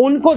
उनको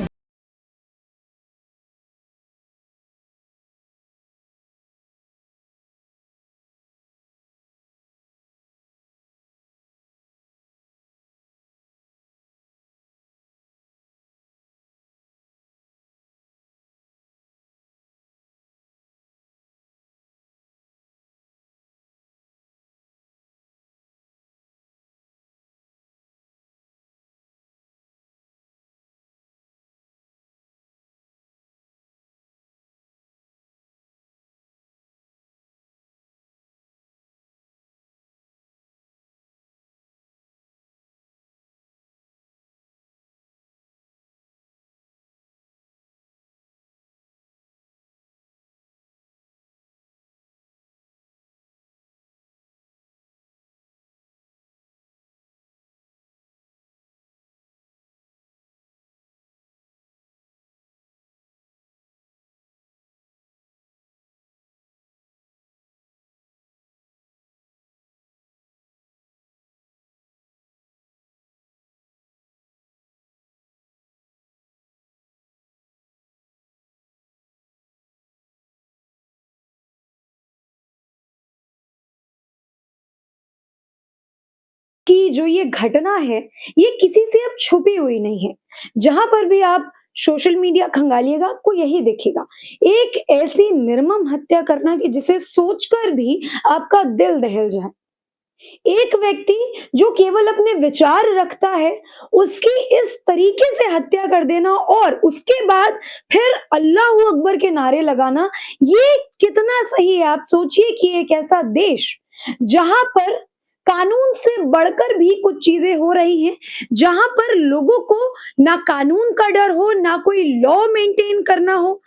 कि जो ये घटना है, ये किसी से अब छुपी हुई नहीं है। जहाँ पर भी आप सोशल मीडिया खंगालिएगा, आपको यही दिखेगा। एक ऐसी निर्मम हत्या करना कि जिसे सोचकर भी आपका दिल दहल जाए। एक व्यक्ति जो केवल अपने विचार रखता है, उसकी इस तरीके से हत्या कर देना और उसके बाद फिर अल्लाहू अकबर के नारे लगाना, ये कितना सही है। आप सोचिए कि एक ऐसा देश, जहाँ पर कानून से बढ़कर भी कुछ चीज़ें हो रही हैं, जहाँ पर लोगों को ना कानून का डर हो, ना कोई लॉ मेंटेन करना हो।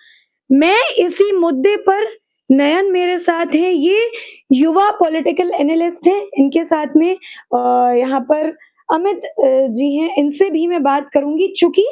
मैं इसी मुद्दे पर नयन मेरे साथ हैं, ये युवा पॉलिटिकल एनालिस्ट हैं, इनके साथ में यहाँ पर अमित जी हैं, इनसे भी मैं बात करूँगी। चूँकि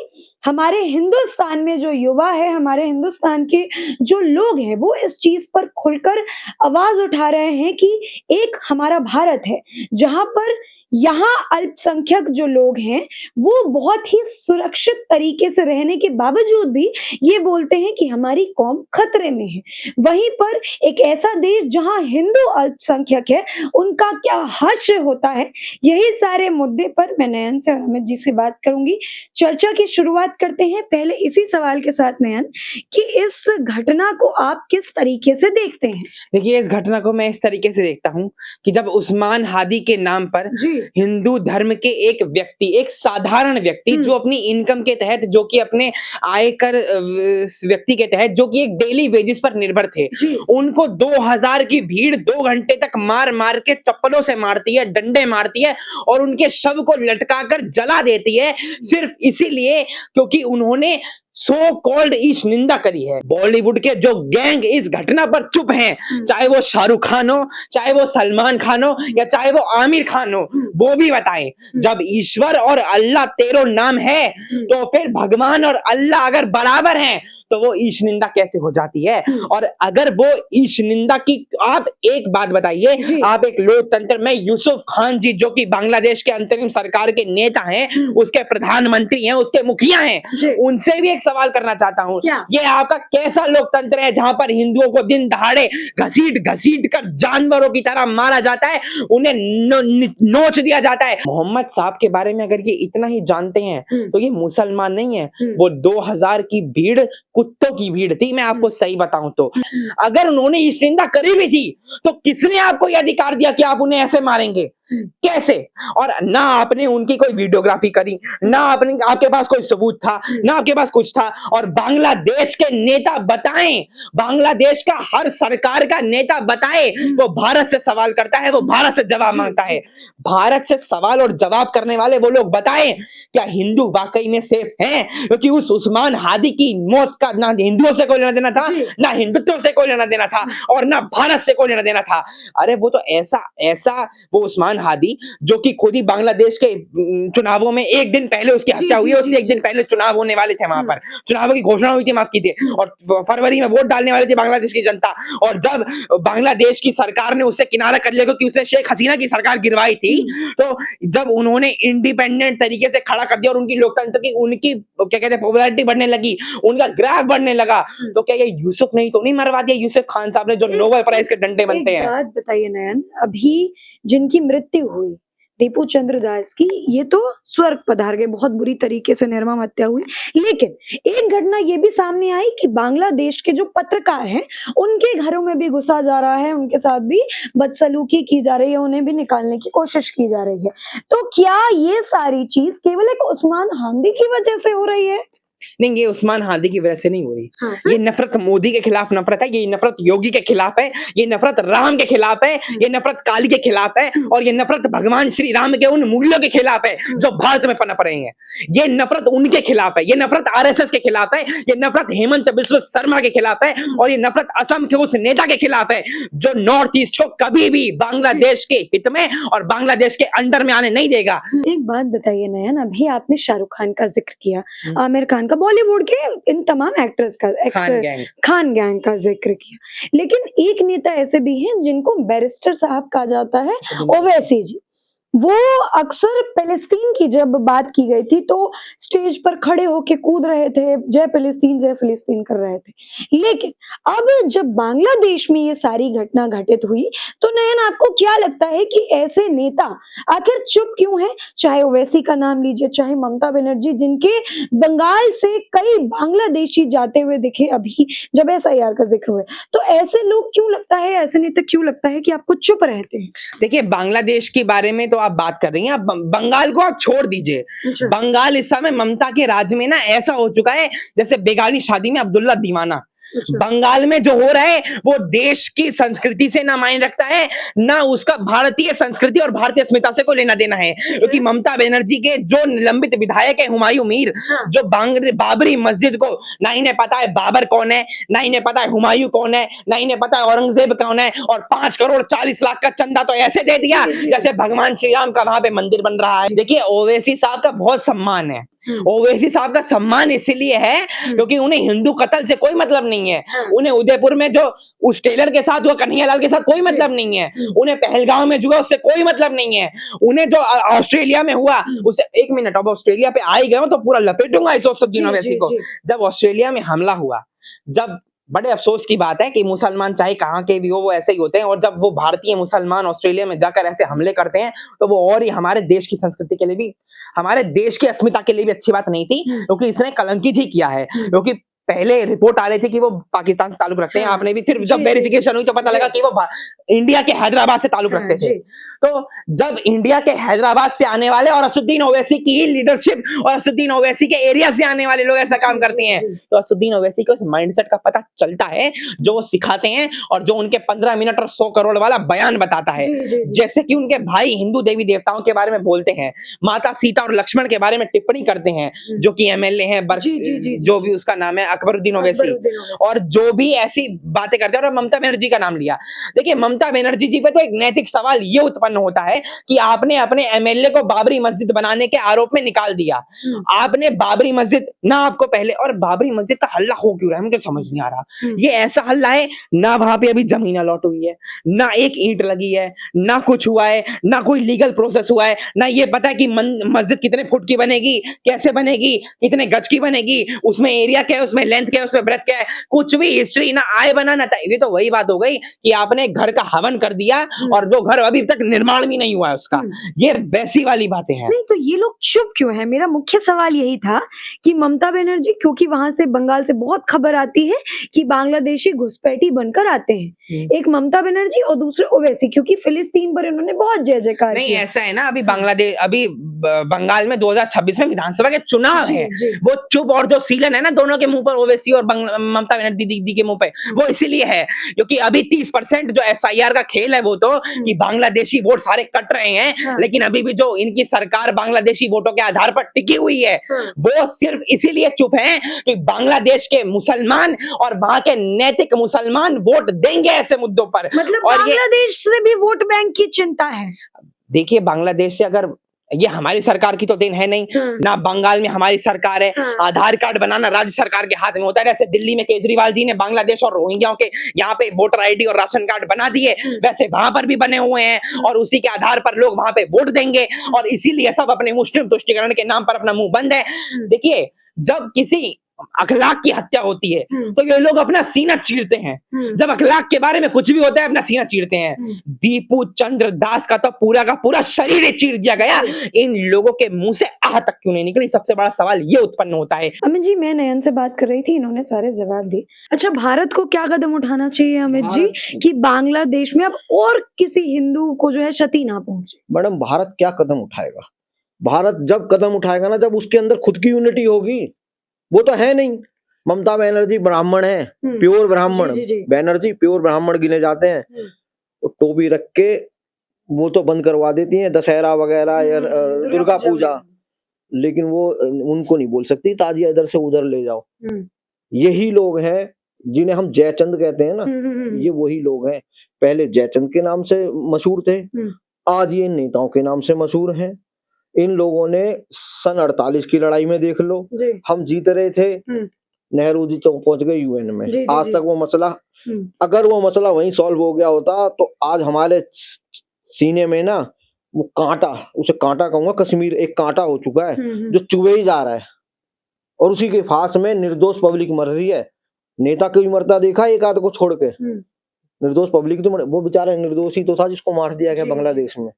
हमारे हिंदुस्तान में जो युवा है, हमारे हिंदुस्तान के जो लोग हैं, वो इस चीज़ पर खुलकर आवाज़ उठा रहे हैं कि एक हमारा भारत है, जहाँ पर यहाँ अल्पसंख्यक जो लोग हैं, वो बहुत ही सुरक्षित तरीके से रहने के बावजूद भी ये बोलते हैं कि हमारी कौम खतरे में है। वहीं पर एक ऐसा देश जहाँ हिंदू अल्पसंख्यक है, उनका क्या हश्र होता है, यही सारे मुद्दे पर मैं नयन से और अमित जी से बात करूँगी। चर्चा की शुरुआत करते हैं पहले इसी सवाल के साथ नयन, कि इस घटना को आप किस तरीके से देखते हैं? देखिए, इस घटना को मैं इस तरीके से देखता हूँ कि जब उस्मान हादी के नाम पर जी। हिंदू धर्म के एक व्यक्ति, एक साधारण व्यक्ति जो अपनी इनकम के तहत, जो कि अपने आयकर व्यक्ति के तहत, जो कि एक डेली वेजेस पर निर्भर थे, जी। उनको 2000 की भीड़ 2 घंटे तक मार-मार के चप्पलों से मारती है, डंडे मारती है और उनके शव को लटकाकर जला देती है, सिर्फ इसीलिए क्योंकि उन्होंने सो कॉल्ड ईश निंदा करी है। बॉलीवुड के जो गैंग इस घटना पर चुप हैं, चाहे वो शाहरुख खान हो, चाहे वो सलमान खान हो, या चाहे वो आमिर खान हो, वो भी बताएं। जब ईश्वर और अल्लाह तेरो नाम है, तो फिर भगवान और अल्लाह अगर बराबर हैं, तो वो ईश निंदा कैसे हो जाती है? और अगर वो ईश निंदा की, आप एक बात बताइए, आप एक लोकतंत्र में यूसुफ खान जी, जो कि बांग्लादेश के अंतरिम सरकार के नेता हैं, उसके प्रधानमंत्री हैं, उसके मुखिया हैं, उनसे भी एक सवाल करना चाहता हूँ, ये आपका कैसा लोकतंत्र है जहां पर हिंदुओं को दिन दहाड़े घसीट कर जानवरों की तरह मारा जाता है, उन्हें नोच दिया जाता है? मोहम्मद साहब के बारे में अगर ये इतना ही जानते हैं, तो ये मुसलमान नहीं है, वो 2000 की भीड़ कुत्तों की भीड़ थी। मैं आपको सही बताऊं तो अगर उन्होंने इस निंदा करी भी थी, तो किसने आपको यह अधिकार दिया कि आप उन्हें ऐसे मारेंगे? कैसे? और ना आपने उनकी कोई वीडियोग्राफी करी, ना आपके पास कोई सबूत था, ना आपके पास कुछ था। और बांग्लादेश के नेता बताएं, बांग्लादेश का हर सरकार का नेता बताए, वो भारत से सवाल करता है, वो भारत से जवाब मांगता है। भारत से सवाल और जवाब करने वाले वो लोग बताएं, क्या हिंदू वाकई में सेफ हैं? क्योंकि उस उस्मान हादी की मौत का ना हिंदुओं से कोई लेना देना था, ना हिंदुत्व से कोई लेना देना था, और ना भारत से कोई लेना देना था। अरे वो तो ऐसा वो उस्मान नौशान हादी, जो कि खुद ही बांग्लादेश के चुनावों में एक दिन पहले उसकी जी, हत्या हुई जी, है, जी, उससे एक दिन जी। पहले चुनाव होने वाले थे वहां हुँ। पर, चुनावों की घोषणा हुई थी, माफ कीजिए, और फरवरी में वोट डालने वाली थी बांग्लादेश की जनता। और जब बांग्लादेश की सरकार ने उससे किनारा कर लिया क्योंकि उसने शेख हसीना की सरकार गिरवाई थी, हुँ। तो जब उन्होंने इंडिपेंडेंट तरीके से खड़ा कर दिया और उनकी लोकतंत्र की उनकी क्या कहते हैं पॉपुलैरिटी बढ़ने लगी, उनका ग्राफ बढ़ने लगा, हुँ। तो क्या ये यूसुफ ने ही तो नहीं मरवा दिया, यूसुफ खान साहब ने, जो एक नोबेल प्राइज के डंडे बनते एक हैं। बात बताइए नयन, अभी जिनकी मृत्यु हुई, दीपू चंद्र दास की, ये तो स्वर्ग पधार गए, बहुत बुरी तरीके से निर्मम हत्या हुई। लेकिन एक घटना ये भी सामने आई कि बांग्लादेश के जो पत्रकार हैं, उनके घरों में भी घुसा जा रहा है, उनके साथ भी बदसलूकी की जा रही है, उन्हें भी निकालने की कोशिश की जा रही है। तो क्या ये सारी चीज़ केवल एक उस्मान हादी की वजह से हो रही है? नहीं, ये उस्मान हादी की वजह से नहीं हो रही। हाँ, ये फिर? नफ़रत मोदी के खिलाफ नफ़रत है, ये नफ़रत योगी के खिलाफ है, ये नफ़रत राम के खिलाफ है, ये नफ़रत काली के खिलाफ है, और ये नफ़रत भगवान श्री राम के उन मूल्यों के खिलाफ है, जो भारत में पनप रहे हैं। ये नफ़रत उनके खिलाफ है, ये नफ़रत आरएसएस के खिलाफ है, ये नफ़रत हेमंत बिस्व शर्मा के खिलाफ है, और ये नफ़रत असम के उस नेता के खिलाफ है, जो नॉर्थ ईस्ट को कभी भी बांग्लादेश के हित में और बांग्लादेश के अंडर में आने नहीं देगा। एक बात बताइए नयन, अभी आपने शाहरुख खान का ज़िक्र किया, हुँ। आमिर खान का, बॉलीवुड के इन तमाम एक्टर्स का, खान गैंग। खान गैंग का ज़िक्र किया। लेकिन एक नेता ऐसे भी हैं जिनको बैरिस्टर साहब कहा जाता है, ओवैसी जी। वो अक्सर फ़िलिस्तीन की जब बात की गई थी तो स्टेज पर खड़े होके कूद रहे थे, जय फ़िलिस्तीन कर रहे थे। लेकिन अब जब बांग्लादेश में ये सारी घटना घटित हुई, तो नयन आपको क्या लगता है कि ऐसे नेता आखिर चुप क्यों हैं? चाहे ओवैसी का नाम लीजिए, चाहे ममता बनर्जी, जिनके बंगाल से कई बांग्लादेशी जाते हुए दिखे अभी जब एसआईआर का ज़िक्र हुआ। तो ऐसे लोग क्यों लगता है, ऐसे नेता क्यों लगता है कि आपको चुप रहते हैं? देखिए, बांग्लादेश के बारे में तो आप बात कर रही हैं, आप बंगाल को आप छोड़ दीजिए। अच्छा। बंगाल इस समय ममता के राज में ना ऐसा हो चुका है जैसे बेगानी शादी में अब्दुल्ला दीवाना। अच्छा। बंगाल में जो हो रहा है वो देश की संस्कृति से ना मायने रखता है, ना उसका भारतीय संस्कृति और भारतीय अस्मिता से कोई लेना देना है। क्योंकि ममता बनर्जी के जो निलंबित विधायक है हुमायूं मीर, हाँ। जो बाबरी मस्जिद को, ना इन्हें पता है बाबर कौन है, ना इन्हें पता है हुमायूं कौन है, ना इन्हें पता है औरंगजेब कौन है, और 5 करोड़ 40 लाख का चंदा तो ऐसे दे दिया जी, जी। जैसे भगवान श्री राम का वहां पे मंदिर बन रहा है। देखिए, ओवैसी साहब का बहुत सम्मान है। ओवैसी साहब का सम्मान इसलिए है क्योंकि उन्हें हिंदू कत्ल से कोई मतलब नहीं है। हाँ। उन्हें उदयपुर में जो उस टेलर के साथ हुआ, कन्हैयालाल के साथ कोई मतलब नहीं है। उन्हें पहलगांव में जो हुआ उससे कोई मतलब नहीं है। उन्हें जो ऑस्ट्रेलिया में हुआ उससे, एक मिनट, अब ऑस्ट्रेलिया पे आ ही गए हो तो पूरा लपेटूंगा इस जी, ओवैसी जी, को। जी। जब ऑस्ट्रेलिया में हमला हुआ, जब बड़े अफसोस की बात है कि मुसलमान चाहे कहाँ के भी हो वो ऐसे ही होते हैं, और जब वो भारतीय मुसलमान ऑस्ट्रेलिया में जाकर ऐसे हमले करते हैं तो वो और ही हमारे देश की संस्कृति के लिए भी, हमारे देश की अस्मिता के लिए भी अच्छी बात नहीं थी, क्योंकि इसने कलंकित ही किया है। क्योंकि पहले रिपोर्ट आ रही थी कि वो पाकिस्तान से ताल्लुक रखते हैं, हाँ। आपने भी, फिर जी, जब जी, वेरिफिकेशन हुई तो पता लगा कि वो इंडिया के हैदराबाद से ताल्लुक हाँ, रखते थे। जी। तो जब इंडिया के हैदराबाद से आने वाले और असदुद्दीन ओवैसी की ही लीडरशिप और असदुद्दीन ओवैसी के एरिया से आने वाले लोग ऐसा काम करते हैं, तो असदुद्दीन ओवैसी को उस माइंडसेट का पता चलता है जो वो सिखाते हैं और जो उनके 15 मिनट और 100 करोड़ वाला बयान बताता है। जी, जी, जी। जैसे कि उनके भाई हिंदू देवी देवताओं के बारे में बोलते हैं, माता सीता और लक्ष्मण के बारे में टिप्पणी करते हैं, जो कि एमएलए हैं, जी, जी, जी, जो जी, भी उसका नाम है, अकबरुद्दीन ओवैसी, अकबरुद्दीन ओवैसी। और जो भी ऐसी बातें करते हैं, और ममता बनर्जी का नाम लिया। देखिए, ममता बनर्जी जी पे तो एक नैतिक सवाल ये उत्पन्न होता है कि आपने अपने एमएलए को बाबरी मस्जिद बनाने के आरोप में निकाल दिया। आपने बाबरी मस्जिद ना, आपको पहले, और बाबरी मस्जिद का हल्ला हो क्यों रहा है मुझे समझ नहीं आ रहा। ये ऐसा हल्ला है ना, वहां पे अभी जमीन अलॉट हुई है, ना एक ईंट लगी है, ना कुछ हुआ है, ना कोई लीगल प्रोसेस हुआ है, ना ये पता है कि मस्जिद कितने फुट की बनेगी, कैसे बनेगी, कितने गज की बनेगी, उसमें एरिया क्या है, उसमें लेंथ क्या है, उसमें ब्रेथ क्या है, कुछ भी हिस्ट्री ना आए बना ना था। ये तो वही बात हो गई कि आपने घर का हवन कर दिया और जो घर अभी तक निर्माण भी नहीं हुआ है उसका। ये वैसी वाली बातें हैं। नहीं, तो ये लोग चुप क्यों हैं? मेरा मुख्य सवाल यही था कि ममता बनर्जी, क्योंकि वहां से, बंगाल से बहुत खबर आती है कि बांग्लादेशी घुसपैठी बनकर आते हैं। एक ममता बनर्जी और दूसरे ओवैसी, क्योंकि फिलिस्तीन पर इन्होंने बहुत जय जयकार नहीं, किया। ऐसा है ना, अभी बांग्लादेश, अभी बंगाल में 2026 में विधानसभा के चुनाव जी, है। जी। वो चुप और जो सीलन है ना दोनों के मुंह पर, ओवैसी और ममता बनर्जी दीदी के मुंह पे, वो इसीलिए है क्योंकि अभी 30% जो एसआईआर का खेल है वो तो कि बांग्लादेशी वोट सारे कट रहे हैं, हाँ। लेकिन अभी भी जो इनकी सरकार बांग्लादेशी वोटों के आधार पर टिकी हुई है, हाँ। वो सिर्फ इसीलिए चुप है कि बांग्लादेश के मुसलमान और वहां के नैतिक मुसलमान वोट देंगे ऐसे मुद्दों पर। मतलब और ये बांग्लादेश से भी वोट बैंक की चिंता है। देखिए बांग्लादेश से अगर ये हमारी सरकार की तो देन है नहीं, हाँ, ना बंगाल में हमारी सरकार है। हाँ, आधार कार्ड बनाना राज्य सरकार के हाथ में होता है। जैसे दिल्ली में केजरीवाल जी ने बांग्लादेश और रोहिंग्याओं के यहाँ पे वोटर आईडी और राशन कार्ड बना दिए, वैसे वहां पर भी बने हुए हैं और उसी के आधार पर लोग वहां पे वोट देंगे और इसीलिए सब अपने मुस्लिम तुष्टिकरण के नाम पर अपना मुंह बंद है। देखिए जब किसी अखलाक की हत्या होती है तो ये लोग अपना सीना चीरते हैं, जब अखलाक के बारे में कुछ भी होता है अपना सीना चीरते हैं। दीपू चंद्र दास का तो पूरा का पूरा शरीर ही चीर दिया गया, इन लोगों के मुंह से आह तक क्यों नहीं निकली, सबसे बड़ा सवाल ये उत्पन्न होता है। अमित जी, मैं नयन से बात कर रही थी, इन्होंने सारे जवाब दिए। अच्छा, भारत को क्या कदम उठाना चाहिए अमित जी कि बांग्लादेश में अब और किसी हिंदू को जो है क्षति ना पहुंचे? मैडम भारत क्या कदम उठाएगा? भारत जब कदम उठाएगा ना, जब उसके अंदर खुद की यूनिटी होगी। वो तो है नहीं। ममता बनर्जी ब्राह्मण है, प्योर ब्राह्मण। जी, जी, जी। बनर्जी प्योर ब्राह्मण गिने जाते हैं। तो टोपी रख के वो तो बंद करवा देती हैं दशहरा वगैरह या दुर्गा पूजा, लेकिन वो उनको नहीं बोल सकती ताजिया इधर से उधर ले जाओ। यही लोग हैं जिन्हें हम जयचंद कहते हैं ना, ये वही लोग हैं। पहले जयचंद के नाम से मशहूर थे, आज ये इन नेताओं के नाम से मशहूर हैं। इन लोगों ने सन 48 की लड़ाई में देख लो, हम जीत रहे थे, नेहरू जी पहुंच गए यूएन में। जी, जी, आज जी। तक वो मसला, अगर वो मसला वहीं सॉल्व हो गया होता तो आज हमारे सीने में ना वो कांटा, उसे कांटा कहूंगा, कश्मीर एक कांटा हो चुका है जो चुभे ही जा रहा है और उसी के फांस में निर्दोष पब्लिक मर रही है। नेता कोई मरता देखा एक आध को छोड़ के? निर्दोष पब्लिक तो वो बेचारा निर्दोष ही तो था जिसको मार दिया गया बांग्लादेश में।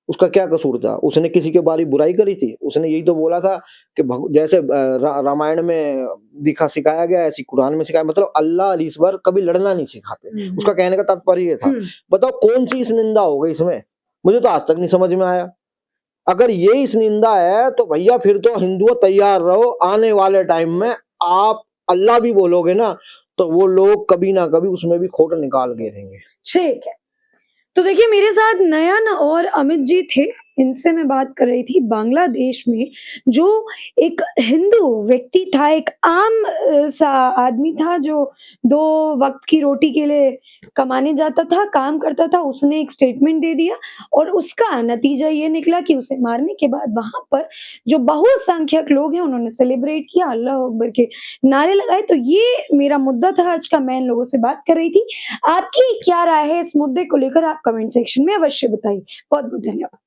उसका क्या कसूर था? उसने किसी के बारे बुराई करी थी? उसने यही तो बोला था कि जैसे रामायण में सिखाया गया ऐसी कुरान में सिखाया, मतलब अल्लाह और ईश्वर कभी लड़ना नहीं सिखाते। उसका कहने का तात्पर्य ये था। बताओ कौन सी इस निंदा हो गई इसमें? मुझे तो आज तक नहीं समझ में आया। अगर ये इस निंदा है तो भैया फिर तो हिंदुओं तैयार रहो, आने वाले टाइम में आप अल्लाह भी बोलोगे ना तो वो लोग कभी ना कभी उसमें भी खोट निकाल के रहेंगे। ठीक है। तो देखिए, मेरे साथ नयन और अमित जी थे, इनसे मैं बात कर रही थी बांग्लादेश में जो एक हिंदू व्यक्ति था, एक आम सा आदमी था जो 2 वक़्त की रोटी के लिए कमाने जाता था, काम करता था। उसने एक स्टेटमेंट दे दिया और उसका नतीजा ये निकला कि उसे मारने के बाद वहाँ पर जो बहुसंख्यक लोग हैं उन्होंने सेलिब्रेट किया, अल्लाह अकबर के नारे लगाए। तो ये मेरा मुद्दा था आज का, मैं इन लोगों से बात कर रही थी। आपकी क्या राय है इस मुद्दे को लेकर? आप कमेंट सेक्शन में अवश्य बताइए। बहुत-बहुत धन्यवाद।